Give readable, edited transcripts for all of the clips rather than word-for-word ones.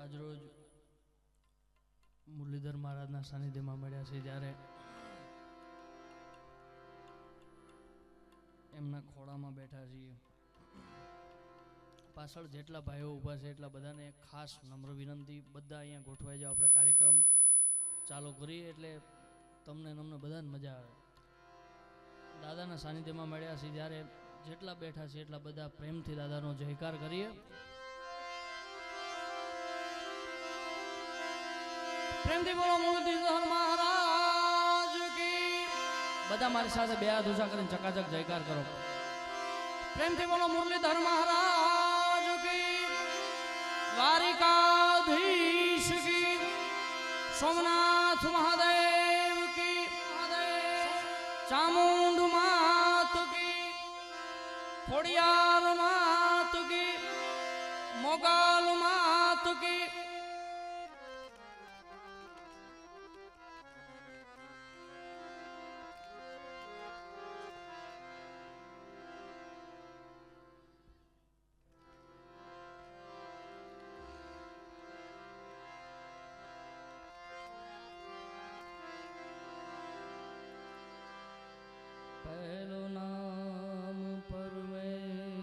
આજરોજ મુરલીધર મહારાજના સાનિધ્યમાં મળ્યા છે, જ્યારે એમના ખોળામાં બેઠા છીએ. પાછળ જેટલા ભાઈઓ ઊભા છે એટલા બધાને એક ખાસ નમ્ર વિનંતી, બધા અહીંયા ગોઠવાઈ જાઓ. આપણે કાર્યક્રમ ચાલુ કરીએ એટલે તમને બધાને મજા આવે. દાદાના સાનિધ્યમાં મળ્યા છે, જ્યારે જેટલા બેઠા છે એટલા બધા પ્રેમથી દાદાનો જયકાર કરીએ. પ્રેમથી બોલો મુરલીધર મહારાજ કી. બધા મારી સાથે બે હાથ ઊંચા કરીને ચકાચક જયકાર કરો. પ્રેમથી બોલો મુરલીધર મહારાજ કી. દ્વારિકાધીશ કી. સોમનાથ મહાદેવ કી. ચામુંડ માત કી. ખોડિયાર માત કી. મોગલ માત કી. પહેલો નામ પરમેશ્વરો,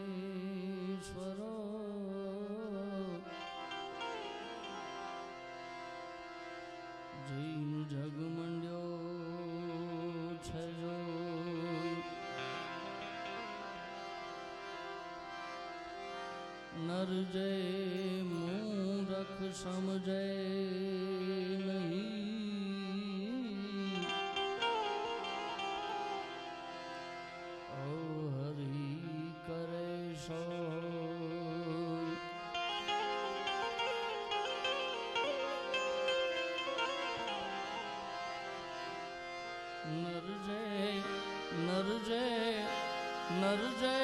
જીવ જગ મંડ્યો છે જો. નર જય મૂરખ સમજે નહીં. નર જય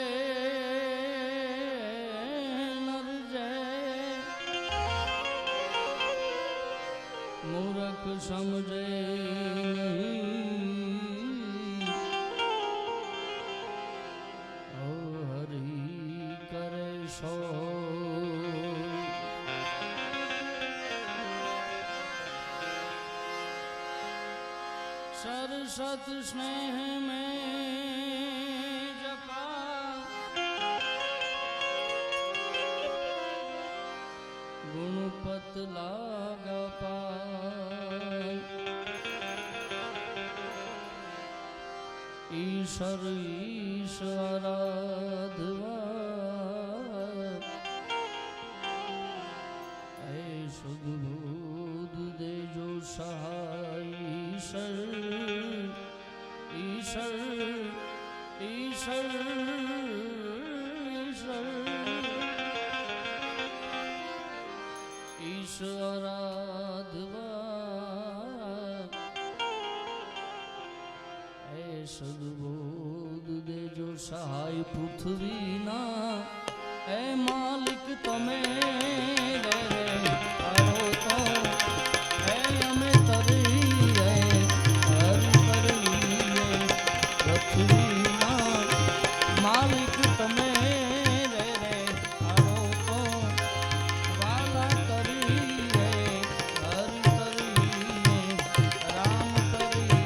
મૂરખ સમજે નહીં. ઓ હરી કરે સો. सरसत स्नेह में जपा, गुणपत लागा पार. ईश्वर ईश आराधवा, ऐ सुदबोध देजो सहाय. ईश्वर ईश्वर ईश्वर आराधवा, ऐ सद्बोध देजो सहाय. पृथ्वीना ऐ मालिक તમે રે આવો તો ऐ અમે તરી માલિક તમે રે આવો તો વાલા કરી રે. હરિ કરી રામ કરી.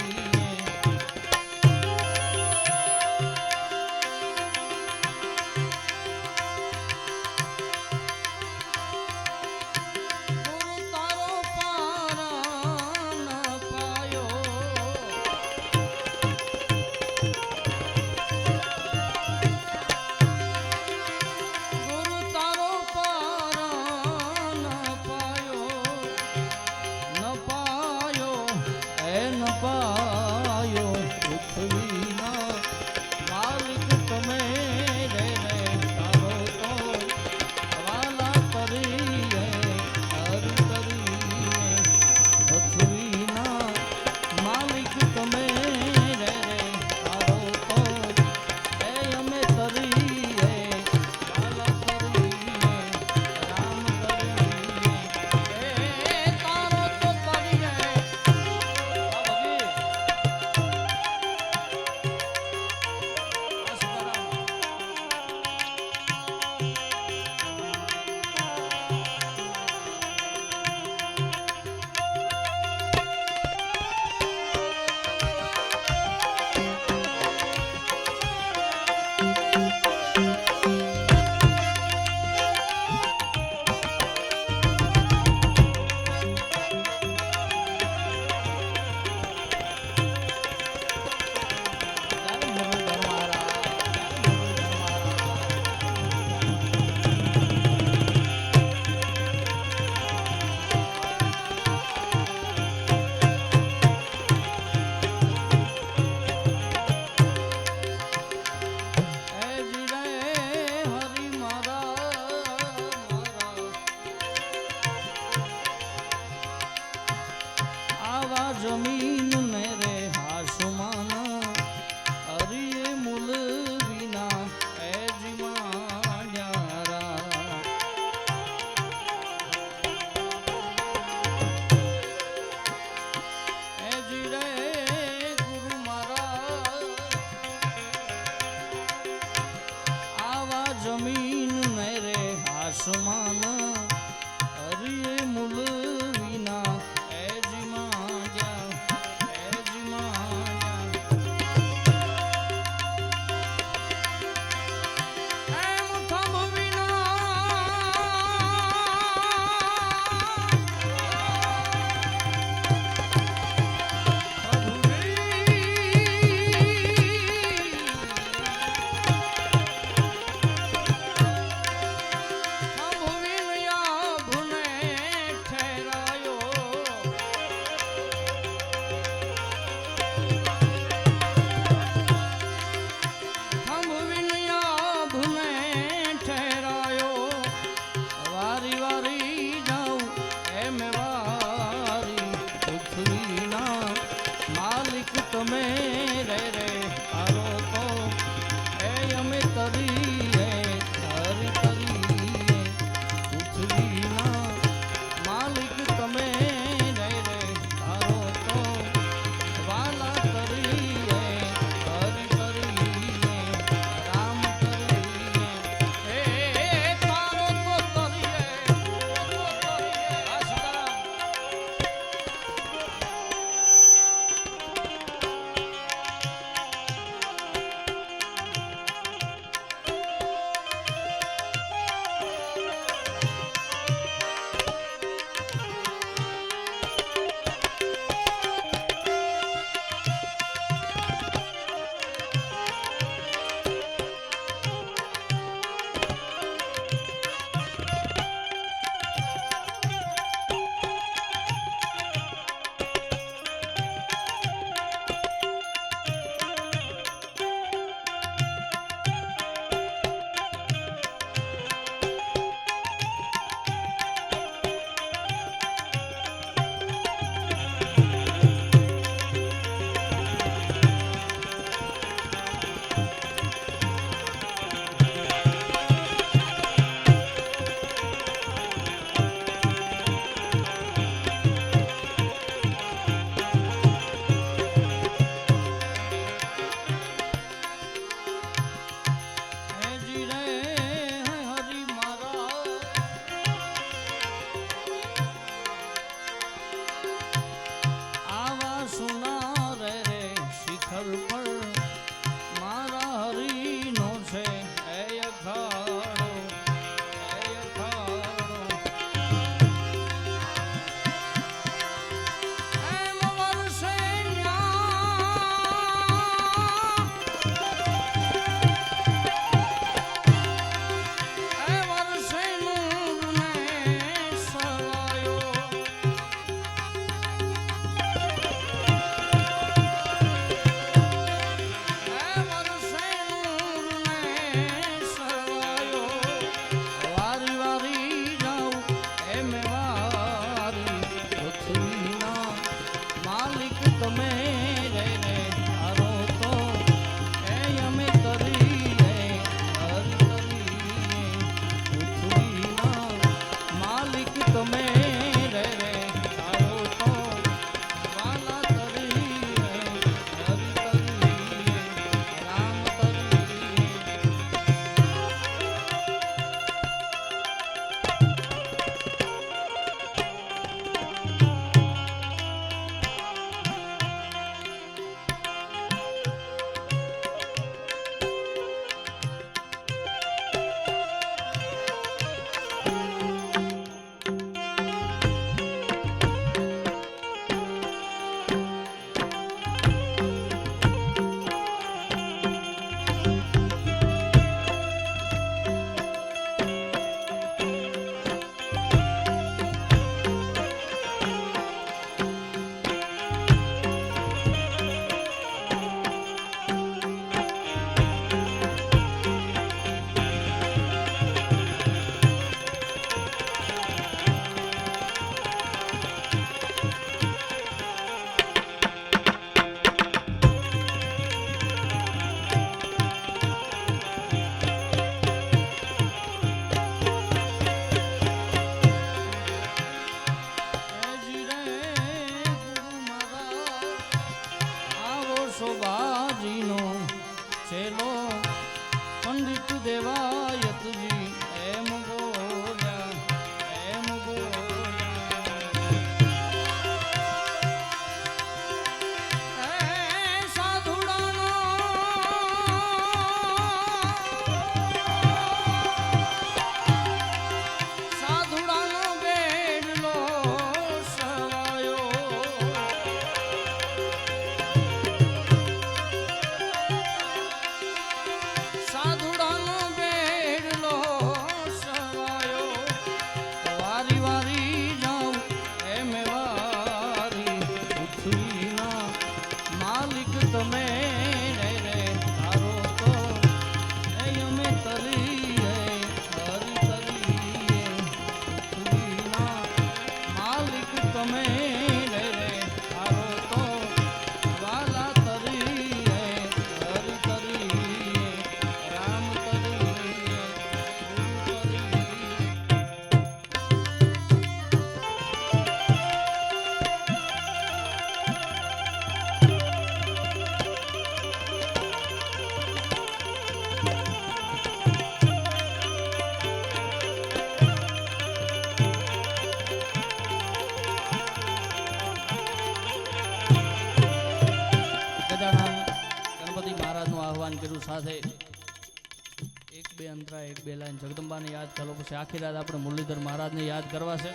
અને જગદંબાને યાદ કરો. પછી આખી રાત આપણે મુરલીધર મહારાજને યાદ કરવા છે.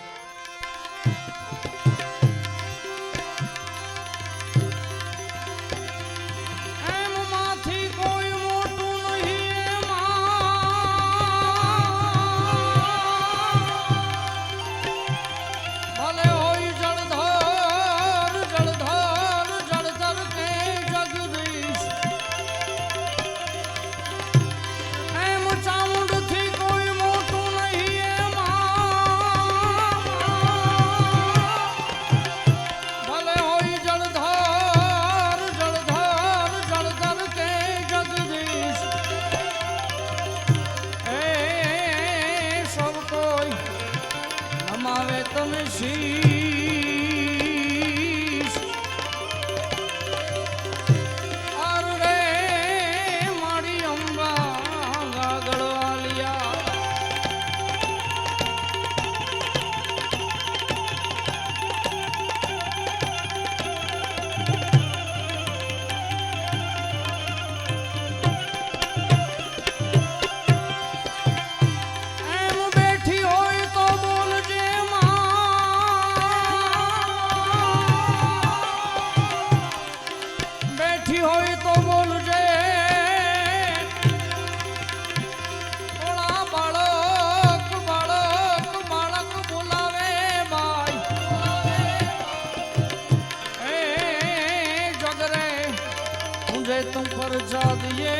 तुम पर जा दिए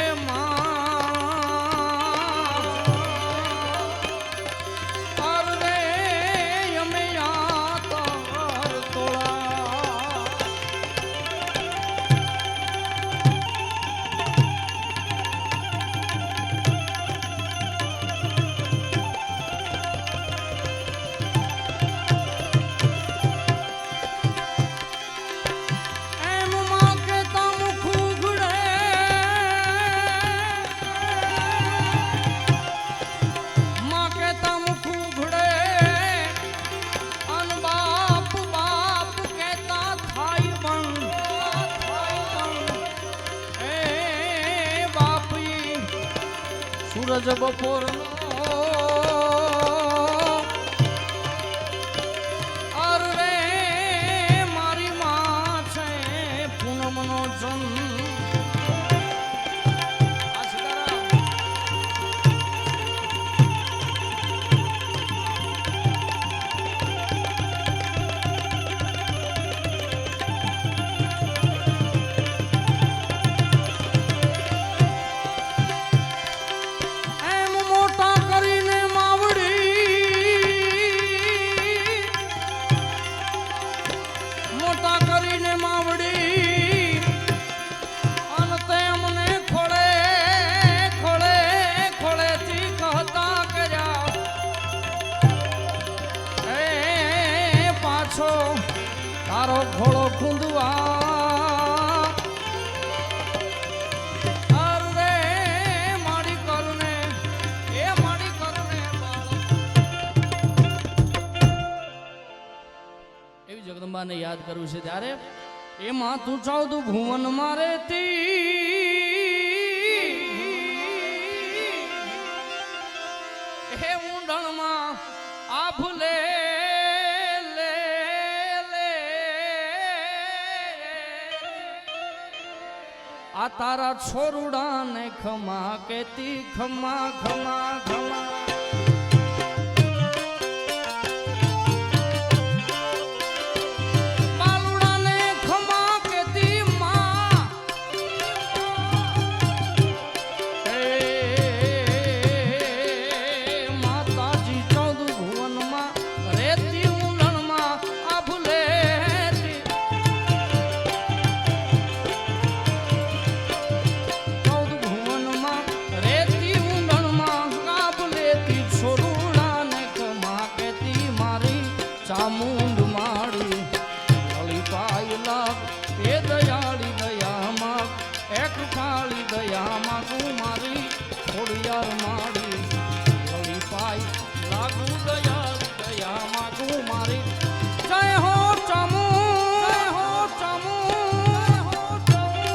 सूरज बपोर अरे मारी माँ छे पूनम नो जन्म तारो घोड़ो खुंदवा अरे माड़ी करने ए माड़ी करने एवी जगदंबा ने याद करू छे त्यारे ए मां तू 14 भुवन मारे ती हे ऊंडण मां आ भूले आ तारा छोरुड़ा ने खमा केती खमा खमा खमा बालुड़ा ने खमा केती माँ माता जी 14 भुवन मां रेती ऊंडण मां आ भूले चामुंड माड़ी लली पाई लाग ए दयाली दया माँ एक काली दया माँ कुमारी थोड़ी यार माड़ी लली पाई लागू दयाली दया माँ कुमारी जय हो चामू जय हो चामू जय हो चामू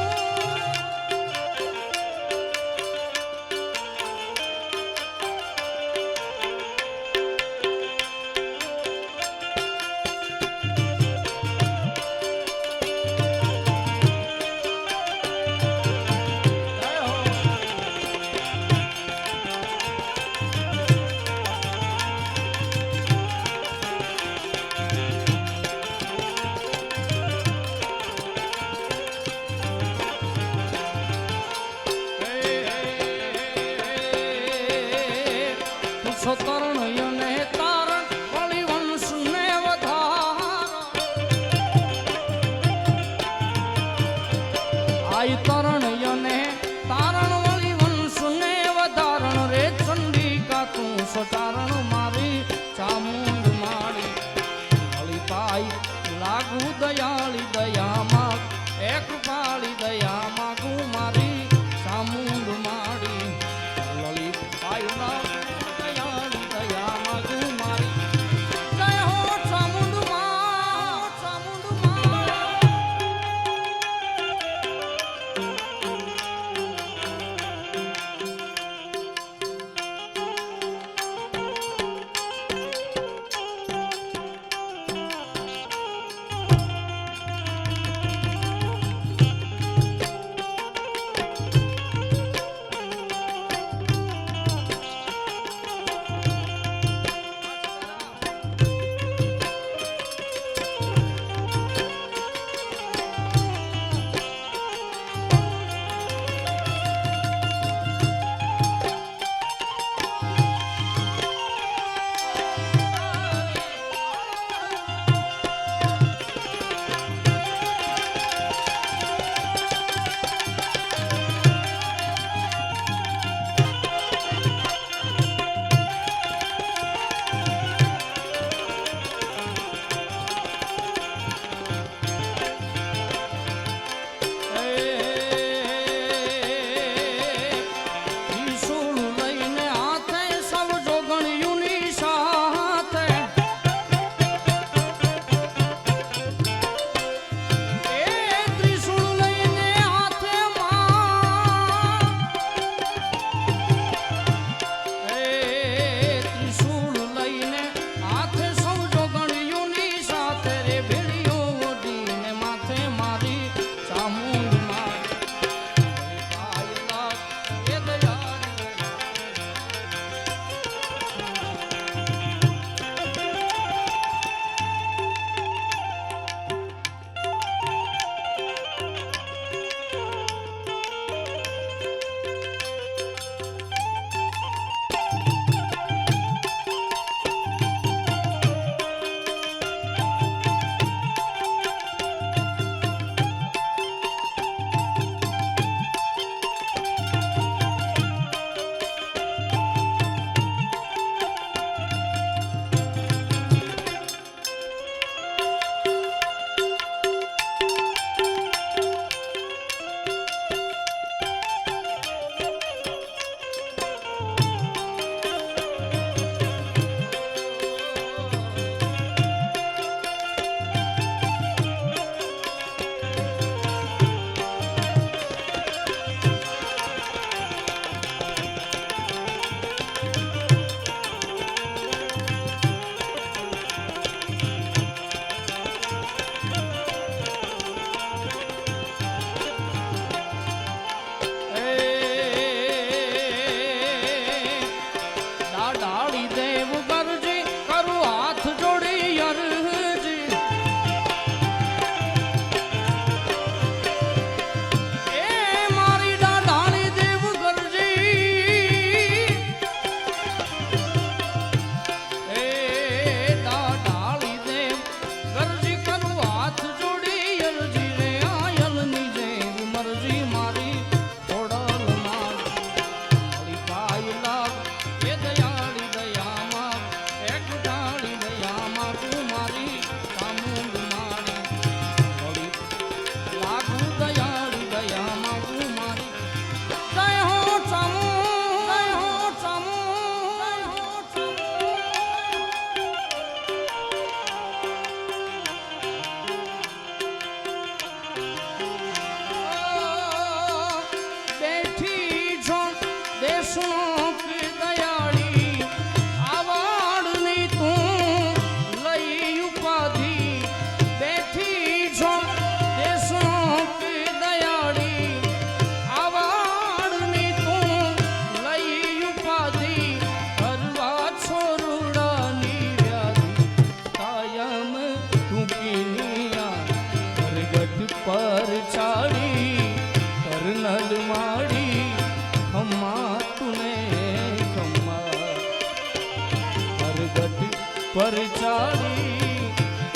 परचारी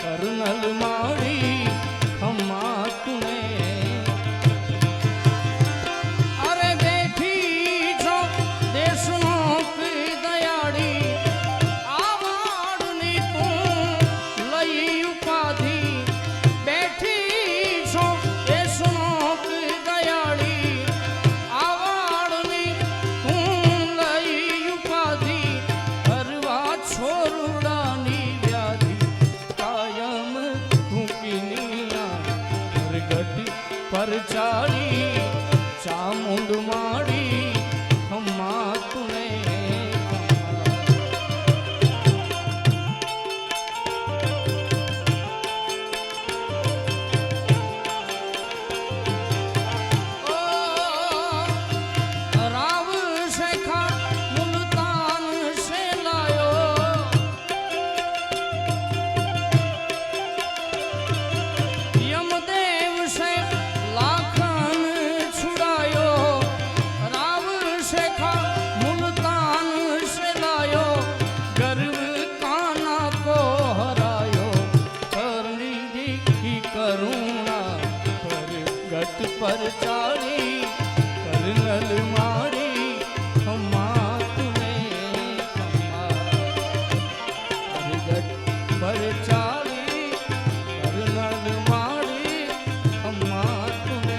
कर्नल मारी खम्मा तूने अरे बैठी जो देशनो की दयाड़ी आवाड़नी तू लई उपाधि बैठी जो देशनो की दयाड़ी आवाड़नी तू लई उपाधि करवा छोरुडानी व्याधि कायम थूकीनिया प्रगति परचारी चामुंड माड़ी खम्मा तूने राव शेखा मुल्तान से लायो यमदेव से लाखन छुड़ायो राव शेखा मुल्तान से लायो गर्व काना को हरायो करनी जी की करुणा प्रगट परचारी कर्नल मारी खम्मा तूने खम्मा प्रगट परचारी कर्नल मारी खम्मा तूने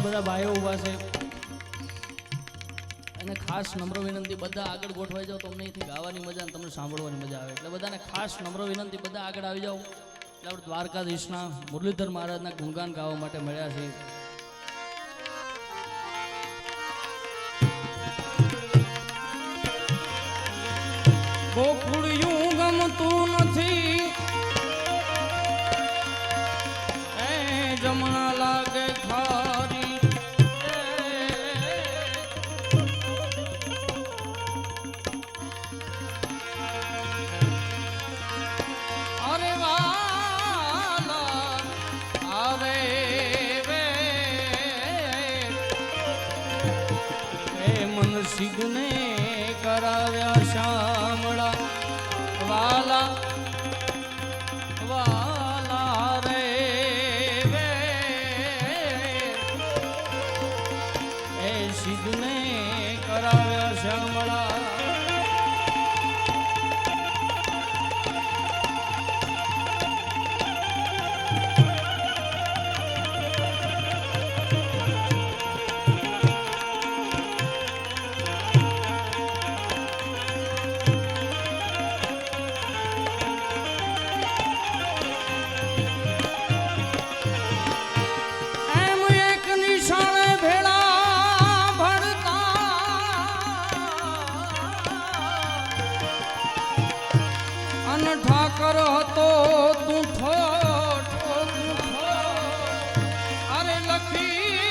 બધા ભાઈઓ ઊભા છે અને ખાસ નમ્ર વિનંતી બધા આગળ ગોઠવાઈ જાઓ, તમને અહીંથી ગાવાની મજા અને તમને સાંભળવાની મજા આવે. એટલે બધાને ખાસ નમ્ર વિનંતી, બધા આગળ આવી જાઓ. એટલે આપણે દ્વારકાધીશના મુરલીધર મહારાજના ગુણગાન ગાવા માટે મળ્યા છીએ. ગોકુળિયું ગમતું નથી, એ જમણા લાગે ખારી. અરે વાલા અરે વે એ મન સિદ્ધને કરાવ્યા શામળા વાલા વાલા રે વે એ સિદ્ધને કરાવ્યા શામળા. ઠાકર હતો તું ઠો અરે લખી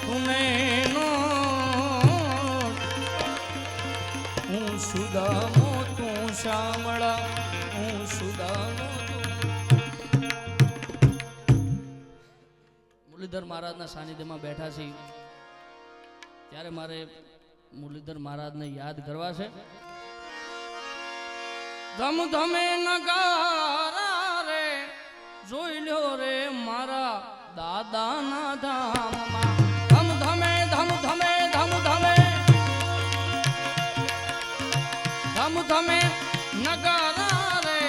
તુને નો હું સુદામો તું શામળા હું સુદામો. મુરલીધર મહારાજના સાનિધ્યમાં બેઠા છીએ ત્યારે મારે મુરલીધર મહારાજને યાદ કરવા છે. ધમધમે નગારા રે જોઈ લ્યો રે મારા દાદાના ધામમાં. ધમધમે ધમધમે ધમધમે ધમધમે નગારા રે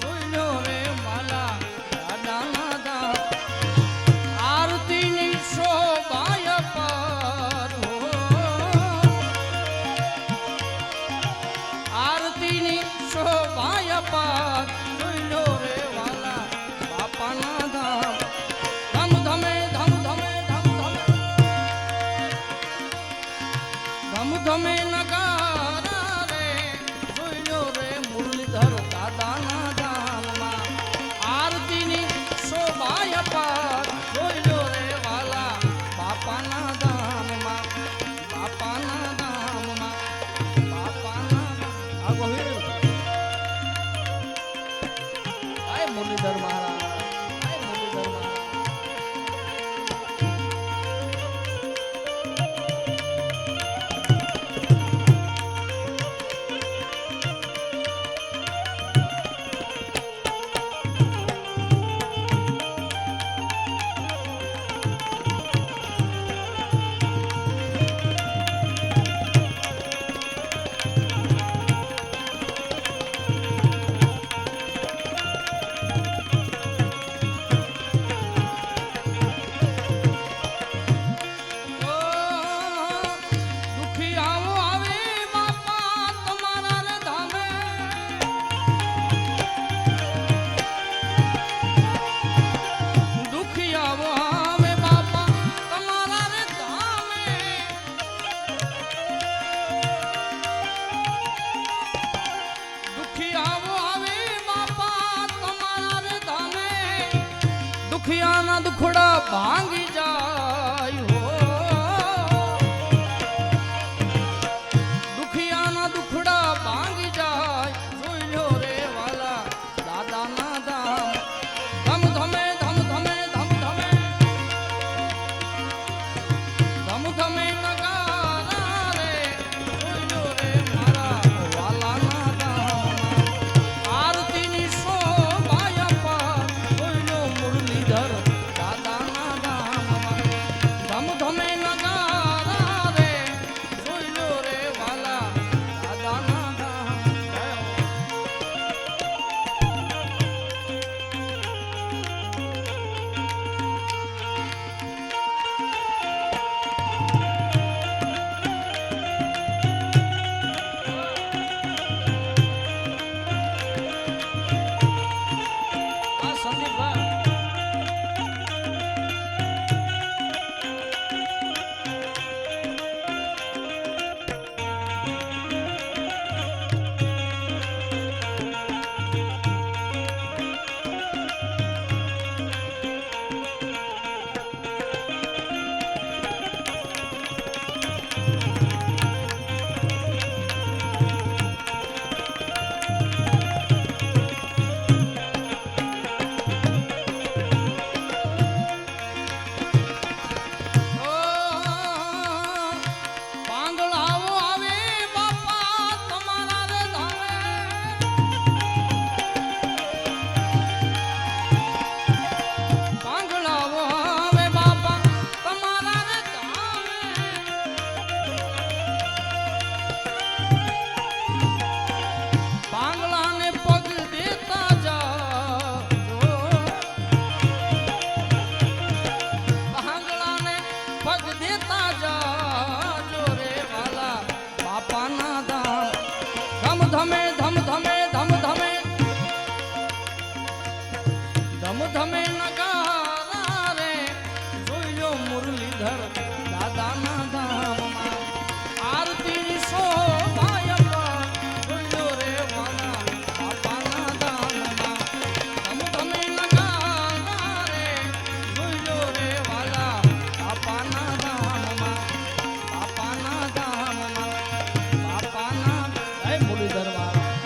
જોઈ લ્યો રે મારા દાદાના ધામ. આરતીની શોભાય પર શોભાય પાર જોઈ લો રે વાલા બાપાના ધામ. ધમ ધમે ધમ ધમે માફક દેતા જાજો રે વાલા બાપાના ધામ ધમ ધમે ધમ ધમે ધમ ધમે નગારા રે જોયો મુરલીધર દાદાના ધામમાં આરતી શોભાય જોયો રે વાલા બાપાના ધામમાં ધમ ધમે નગારા રે જોયો રે વાલા બાપાના ધામમાં બાપાના ધામમાં બાપાના જય મુરલીધર વાળા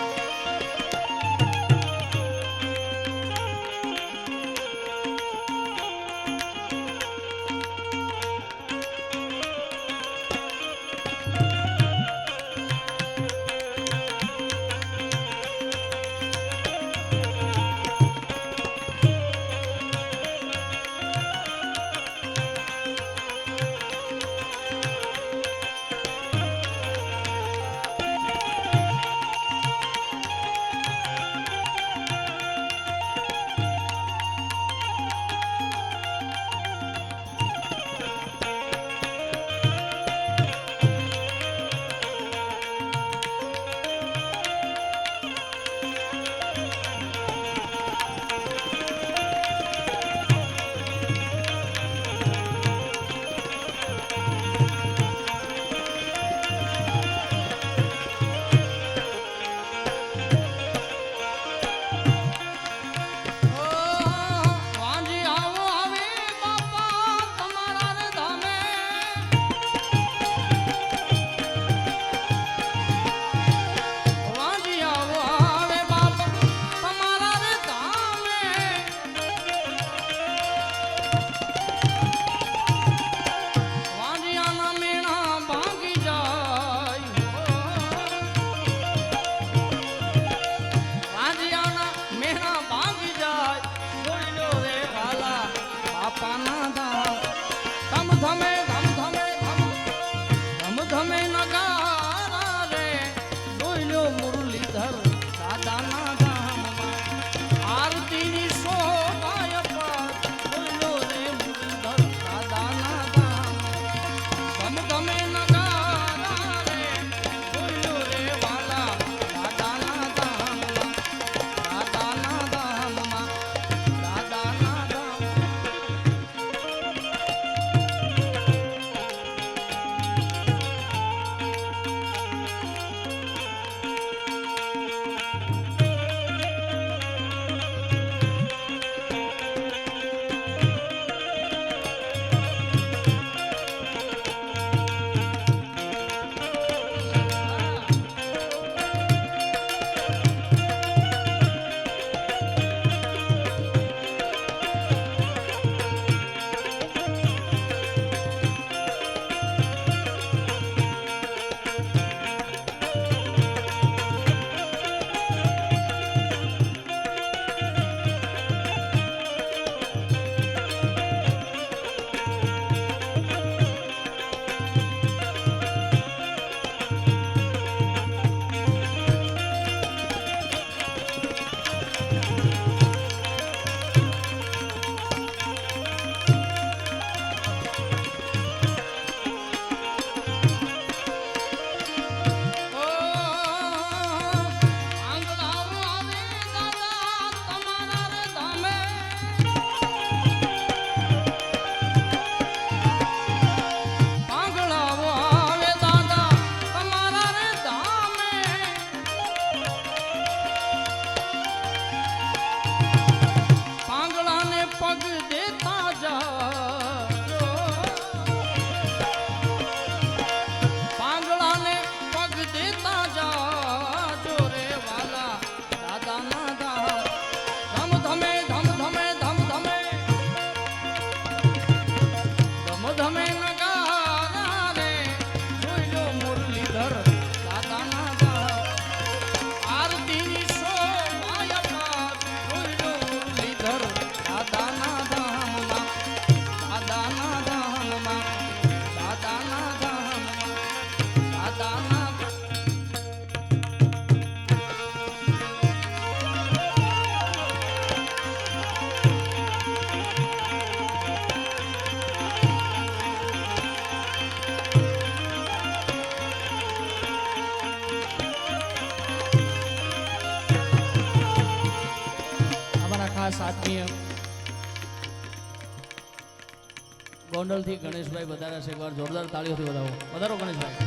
ગોંડલથી ગણેશભાઈ વધારે છે, એકવાર જોરદાર તાળીઓથી વધાવો. વધારો ગણેશભાઈ.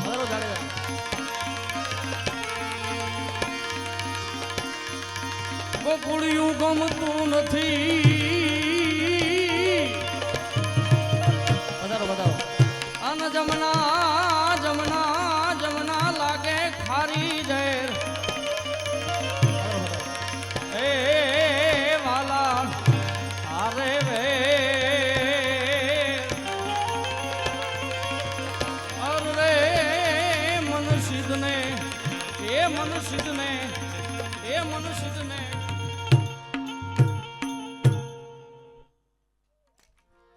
વધારો જાડેજા. ગોકુળિયું ગમતું નથી, વધારો વધારો. અન જમના જમના જમના લાગે ખારી ઝેર. એ વાલા આરે વે અરે મન સિદ્ધને એ મન સિદ્ધને એ મન સિદ્ધને.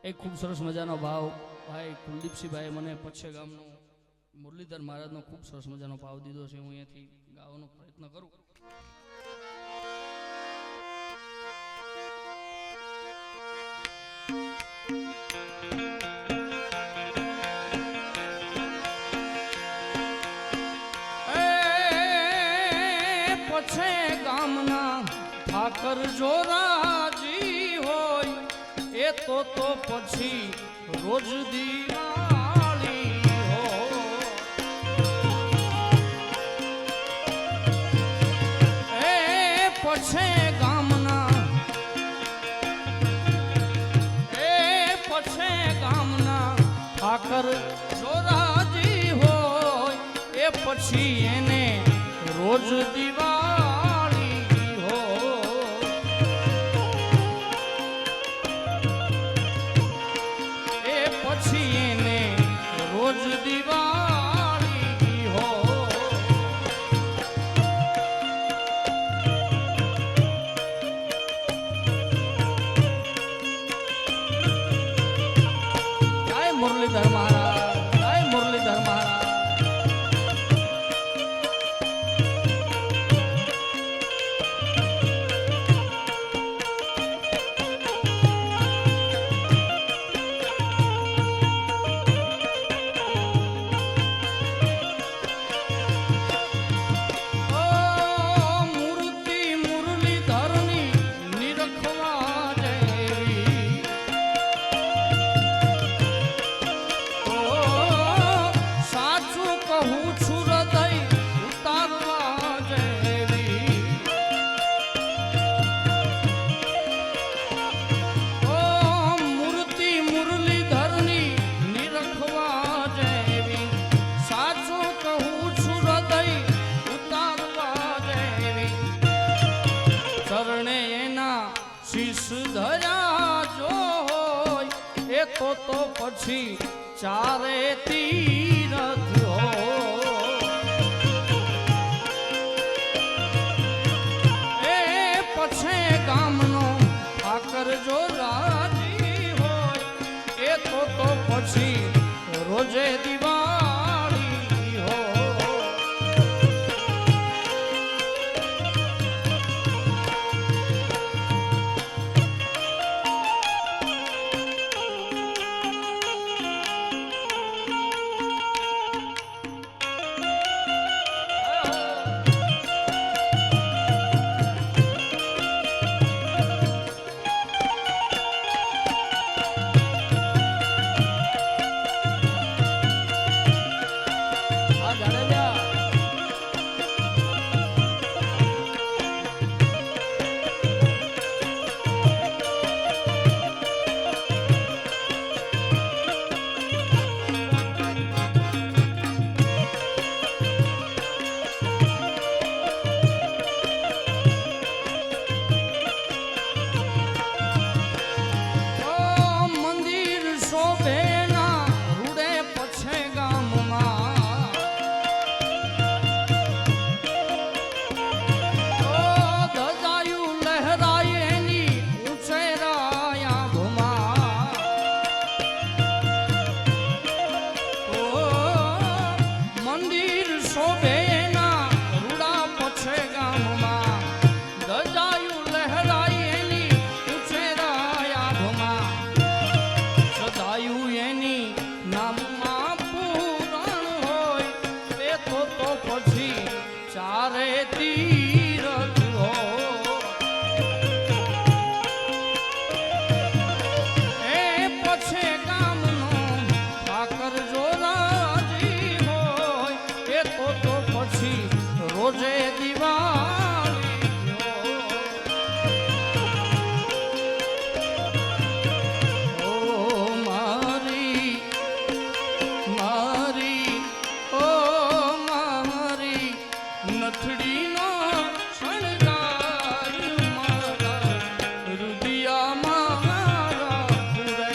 એક ખૂબ સરસ મજાનો ભાવ ભાઈ કુલદીપસિંહભાઈ મને પચ્છે ગામનો મુરલીધર મહારાજનો ખૂબ સરસ મજાનો ભાવ દીધો છે. હું અહીંયાથી ગાવાનો પ્રયત્ન કરું. પછે ગામના ઠાકર જો રાજી હોય એ તો પછી રોજ દિવાળી હોય. એ પછે ગામના ઠાકર જો રાજી હોય એ પછી એને રોજ દિવાળી હોય. એ પછી એને રોજ દિવાળી હોય. જય મુરલીધર મહારાજ, જય મુરલીધર મહારાજ. તો પછી ચારે તીરથ એ પછે ગામનો ઠાકર જો રાજી હોય એ તો પછી રોજે દિવાળી હોય. નામમાં પૂરા તીરથ હો એ પછે ગામનો ઠાકર જો રાજી હોય એ તો પછી રોજે દિવાળી ઓ મારી મારી ઓ મારી નથડીનો શણગાર મારા રુદિયા મારા પૂરે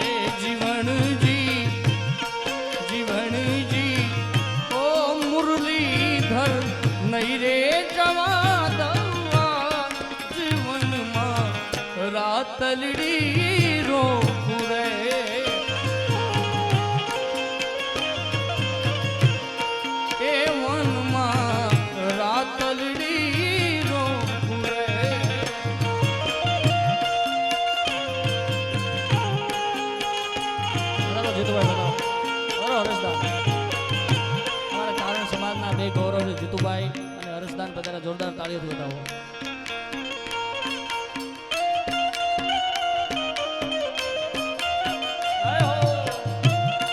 એ જીવનજી જીવનજી ઓ મુરલીધર નહીં રે જવા દવા જીવનમાં રાતલડી રોકુરે એ વનમાં રાતલડી રોકુરે બરાબર જીતુભાઈ બતાવો બરાબર હરેશદાન અમારા ચારણ સમાજના બે ગૌરવ છે જીતુભાઈ અને હરેશદાન બધાને જોરદાર તાળીઓથી બતાવો જય હો.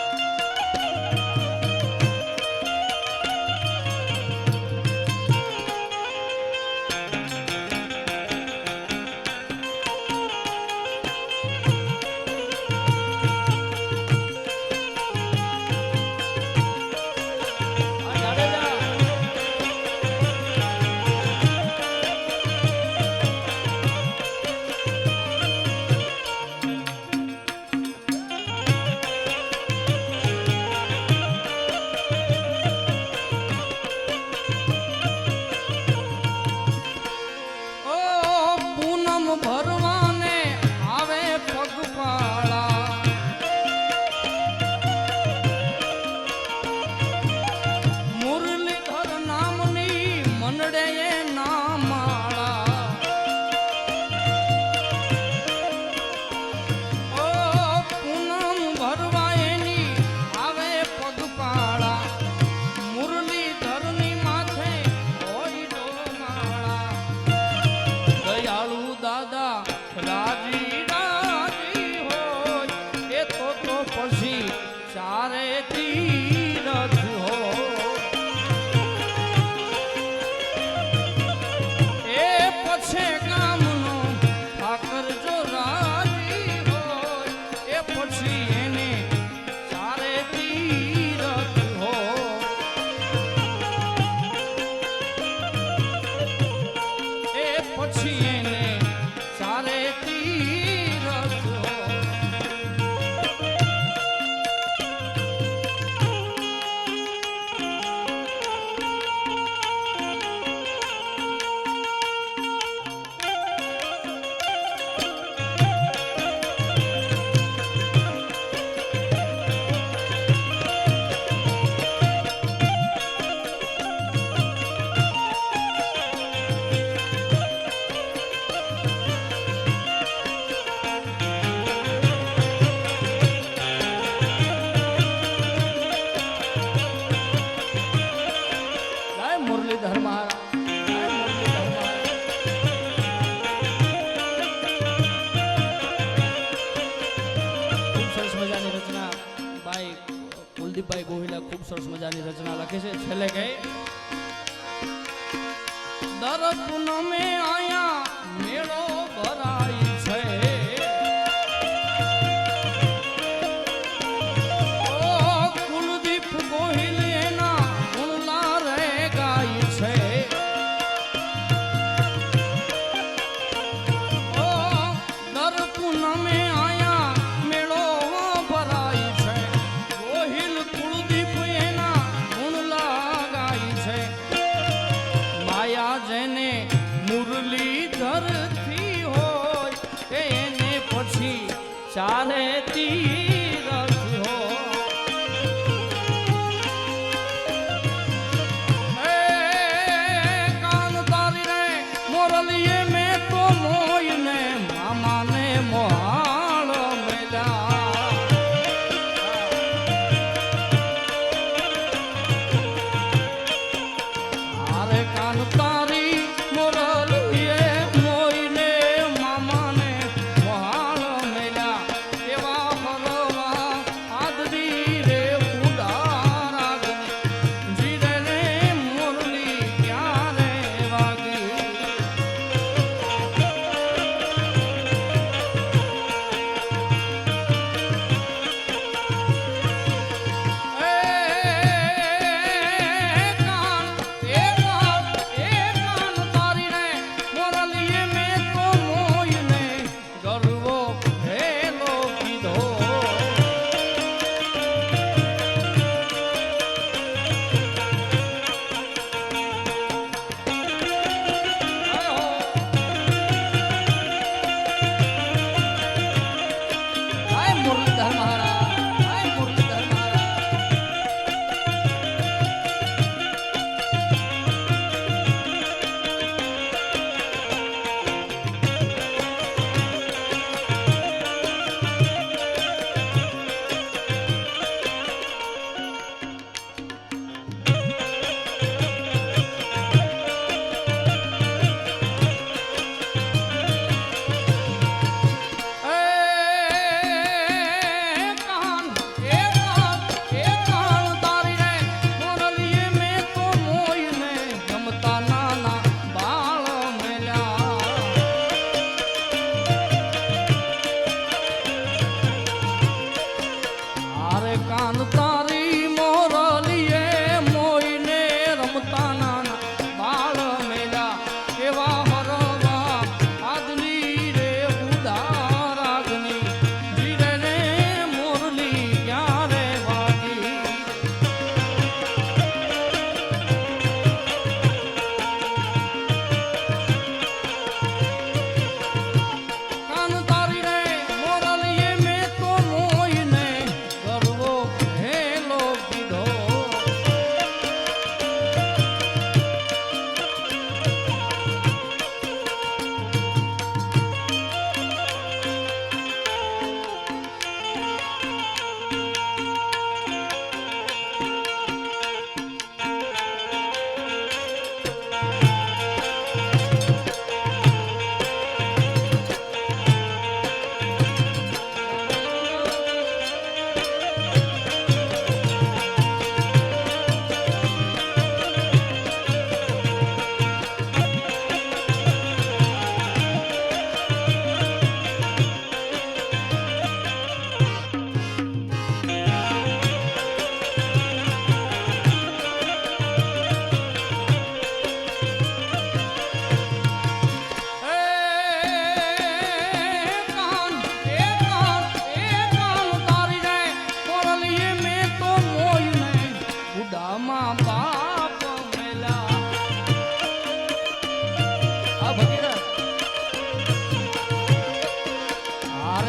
આ જાડેજા. ઓ પૂનમ ભરવાને આવે પગપાળા મુરલીધર નામની મંડળે ના માળા ઓ પૂનમ ભરવા એની આવે પગપાળા મુરલીધરની માથે હોય ડોમાળા દયાળુ દાદા રાજી રાજી હોય એ તો પછી ચારે તીરથ હો એ પછે ગામનો ઠાકર જો રાજી હોય એ પછી એને ચારે તીરથ હો એ પછી એને ચારે તીરથ હો જય મુરલીધર મહારાજ જય મુરલીધર મહારાજ ખૂબ સરસ મજાની રચના ભાઈ કુલદીપભાઈ ગોહિલા ખૂબ સરસ મજાની રચના લખી છે છેલ્લે કહે દર પૂનમે આયા મેળો ભરાય છે ઓ કુલદીપ ગોહિલ એના ગુણલા રે ગાય છે ઓ દર પૂનમે આયા મેળો ભરાય છે ગોહિલ કુલદીપ એના ગુણલા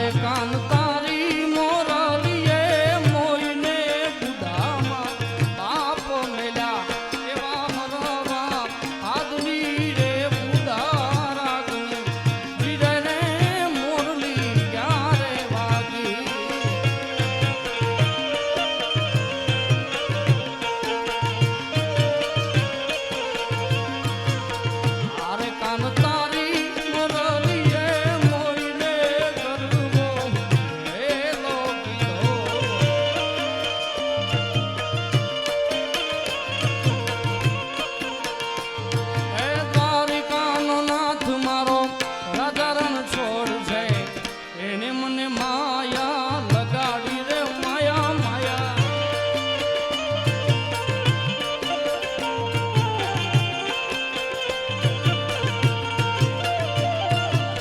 અરે કાન તારી મોરલીએ મોઈને બુધામાં બાપ મેલા એવા મરવા આદમી રે બુધા રાગની ધીરે રે મોરલી ક્યારે વાગી અરે કાન તારી મોરલીએ મોઈને ગરબો હેલો કીધો હે દ્વારિકાનો નાથ મારો રાધારણ છોડ છે એને મને માયા લગાડી રે માયા માયા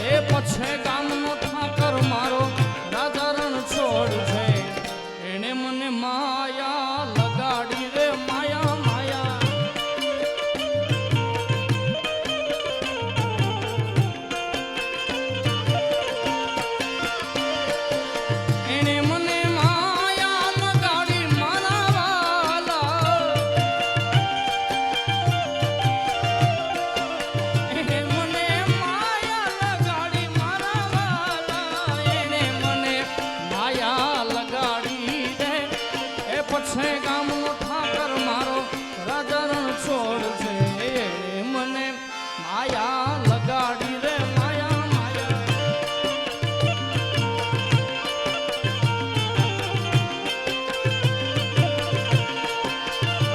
એ પછે ગામનો ઠાકર મારો રાધારણ છોડ છે એને મને માયા લગાડી રે માયા માયા એને મને માયા લગાડી મારા વાલા એને મને માયા લગાડી મારા વાલા એને મને માયા લગાડી દે એ પછી ગામનો ઠાકર મારો રાધારણ છોડ છે એને મને માયા લગાડી રે માયા માયા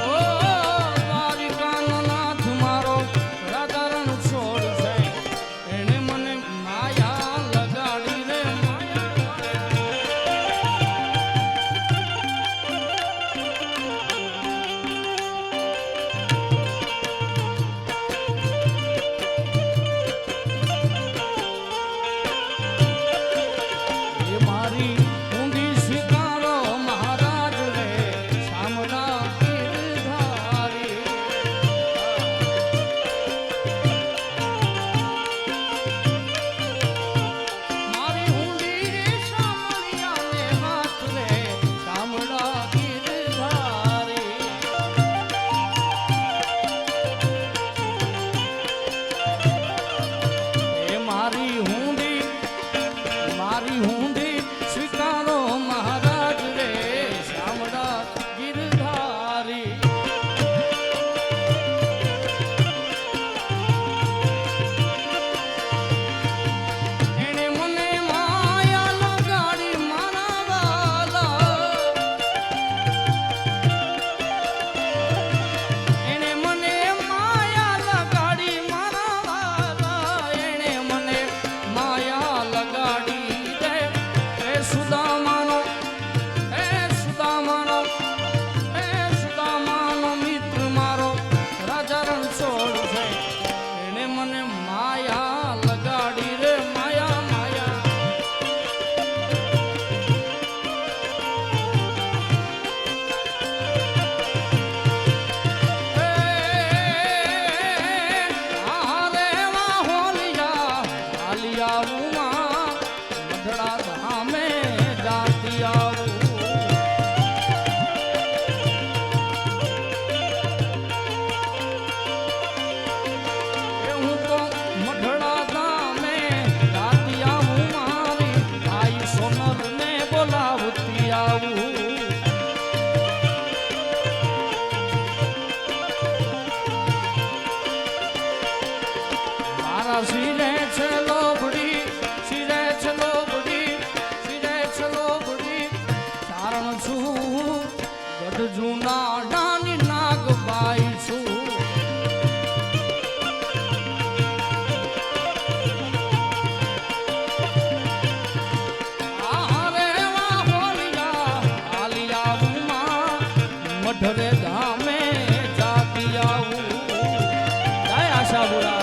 ઓ દ્વારિકાનો નાથ મારો રાધારણ છોડ છે એને મને માયા લગાડી રે માયા એ મારી ઊંઘી સ્વીકારો મહારાજ રે શામળા ગીરધારી મારી ઊંઘી રે શામળિયાને માત રે શામળા ગીરધારી એ મારી ઊંડી સ્વીકારો મહારાજ રે શામળા ગીરધારી એને મને માયા લગાડી મારા વાલા એને મને માયા લગાડી મારા વાલા એને મને માયા લગાડી દે એ સુદામાનો મિત્ર મારો રાધારણ છોડ છે એને મને માયા લગાડી રે માયા માયા આરે વાહોલિયા આલિયા ઉમા મઢડા ધામે જાતી આવું એ હું તો મઢડા ધામે જાતી આવું મારી આઈ સોનલને બોલાવતી આવું મારા શિરે છે લોબડી શિરે છે લોબડી શિરે છે લોબડી ચારણ છું ગઢ જૂના નાની નાગબાઈ છું આરે વાહોલિયા આલિયા ઉમા મઢરે ધામે જાતી આવું જય આશાપુરા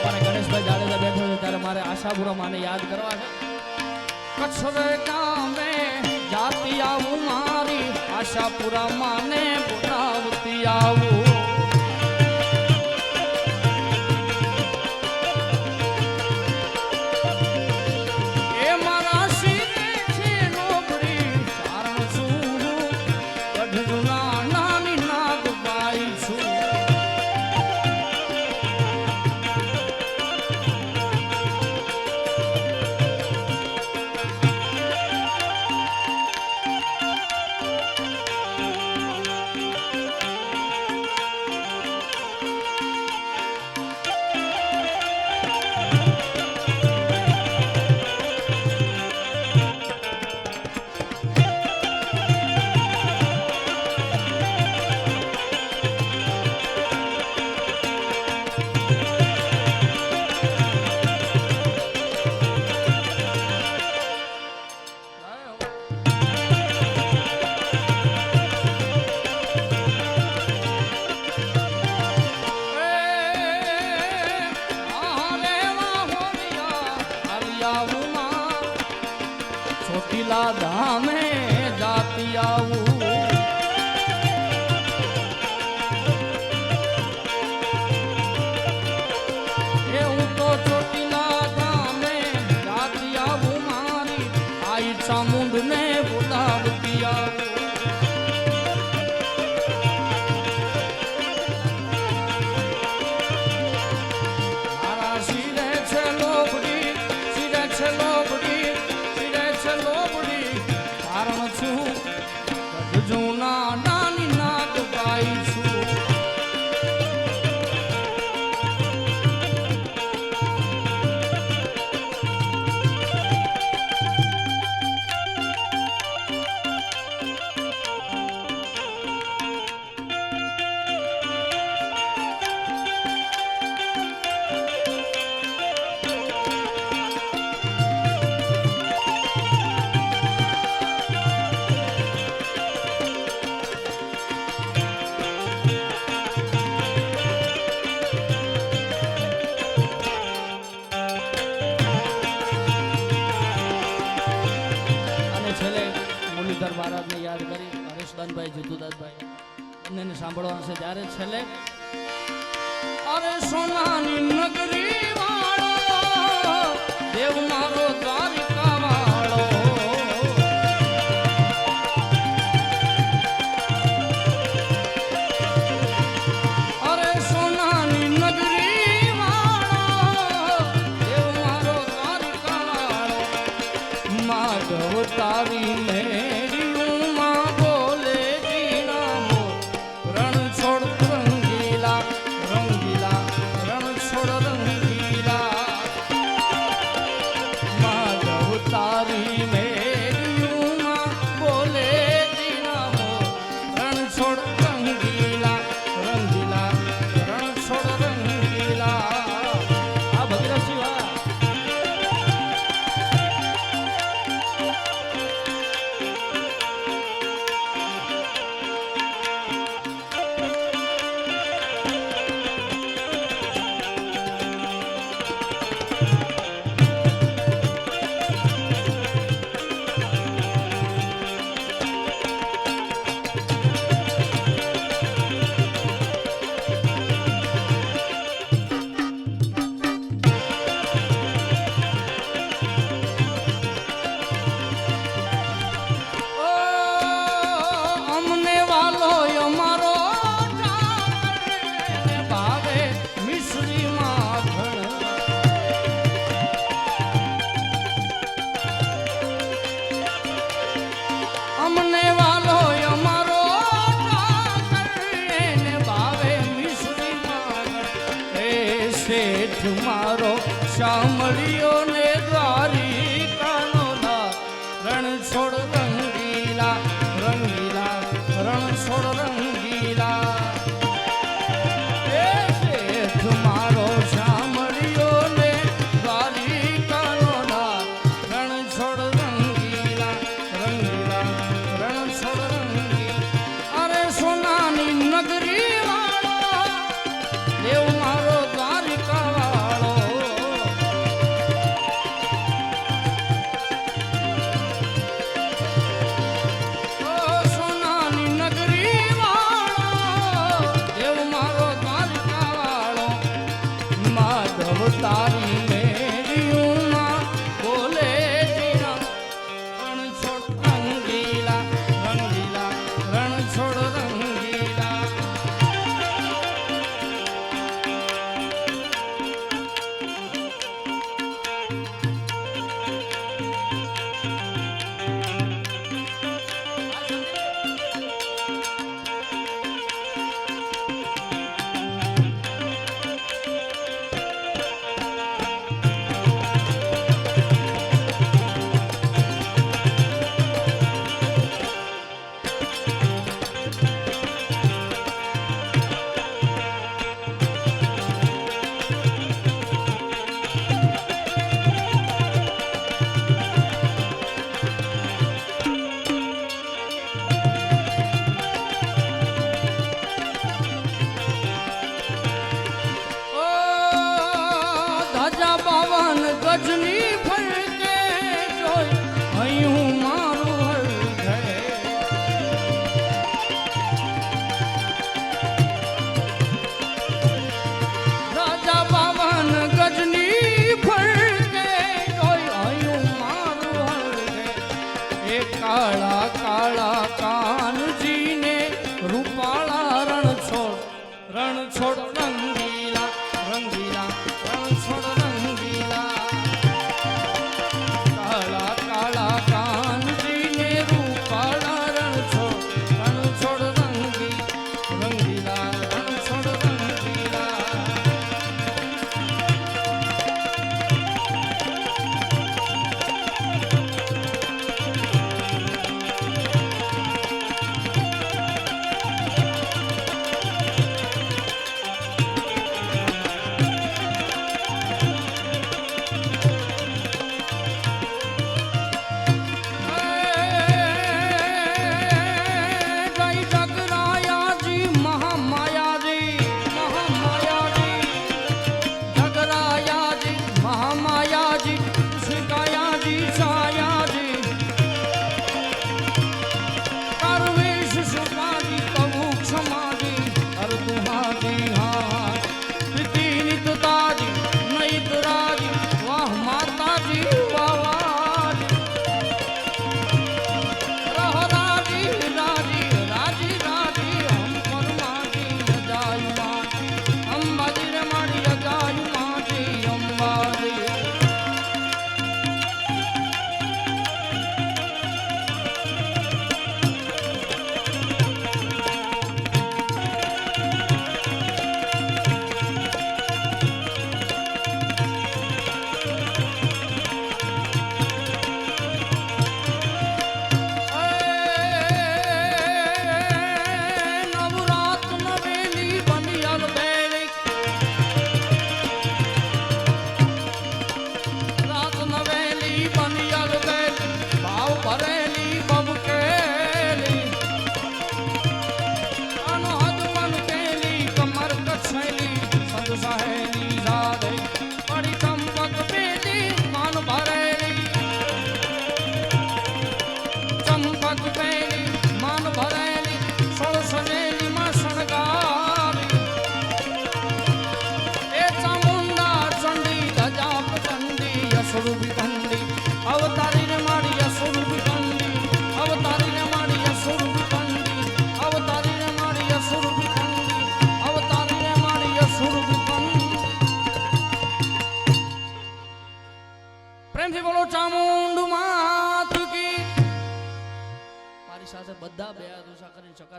અને ગણેશભાઈ જાડેજા બેઠો છે ત્યારે મારે આશાપુરા માને યાદ કરવા છે કચ્છરે ગામે જાતી આવું મારી આશાપુરા માને બોલાવતી આવું ચોટીલા ધામે જાતી આવું એ હું તો ચોટીલા ધામે જાતી આવું મારી આઈ ચામુંડને બોલાવતી આવું મારા શિરે છે લોબડી શિરે છે લોબડી શિરે છે લોબડી કારણ છું જૂના નાની નાદ ગાઈ છું મુરલીધર મહારાજને યાદ કરી હરેશદાનભાઈ જીતુદાસભાઈ બંનેને સાંભળવાનું છે ત્યારે છેલ્લે અરે સોનાની નગરી વાળો દેવ મારો દ્વારિકા વાળો અરે સોનાની નગરી વાળો દેવ મારો દ્વારિકા વાળો માધવ તારી મારો શામળિયો ને દ્વારિકાનો રણ છોડ રંગીલા રંગીલા રણ છોડ રંગીલા શેઠ મારો શામળિયો ને દ્વારિકાનો રણ છોડ રંગીલા રંગીલા રણ છોડ રંગીલા અરે સોનાની નગરી વાળો દેવ મારો દ્વારિકા તારી મેરીઓમાં બોલે જીના રણ છોડ રંગીલા રંગીલા રણ છોડ રંગીલા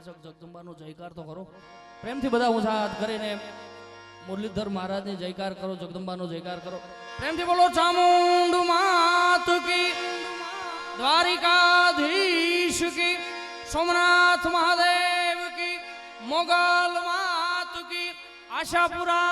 ચકાચક જગદંબાનો જયકાર તો કરો પ્રેમથી બધા ઊંચા હાથ કરીને મુરલીધર મહારાજને જયકાર કરો, જગદંબાનો જયકાર કરો પ્રેમથી બોલો ચામુંડ માત કી, દ્વારિકાધીશ કી, સોમનાથ મહાદેવ કી, મોગલ માત કી, આશાપુરા